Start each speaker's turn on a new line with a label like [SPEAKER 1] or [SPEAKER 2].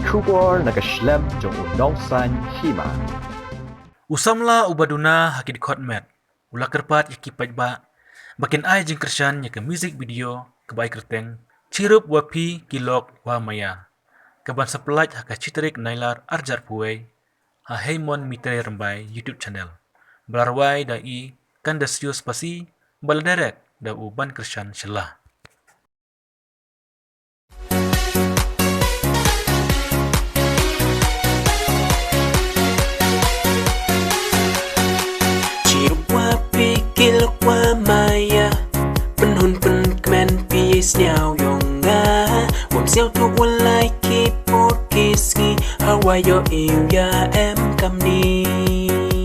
[SPEAKER 1] Kubor nakaslem jong unongsan Hima.
[SPEAKER 2] Samla Duna haki Dkhot met. Ula Kyrpad yaki pajba. Bakin ai jing Kyrshan yaki music video kebai kerteng. Chirup wapi kilok wa maya. Keban sepelaj haka citrik nailar arjar puai. Ha heimon mitre rembai YouTube channel. Belarwai dai kandasius pasi balderek da uban Kyrshan shelah.
[SPEAKER 3] Chirup wapi kilok wa maya. Penhun pen kemen pi sniao yonga. Wam siao tu walai ki por kiski. Hawaii yo yêu ya em cầm đi.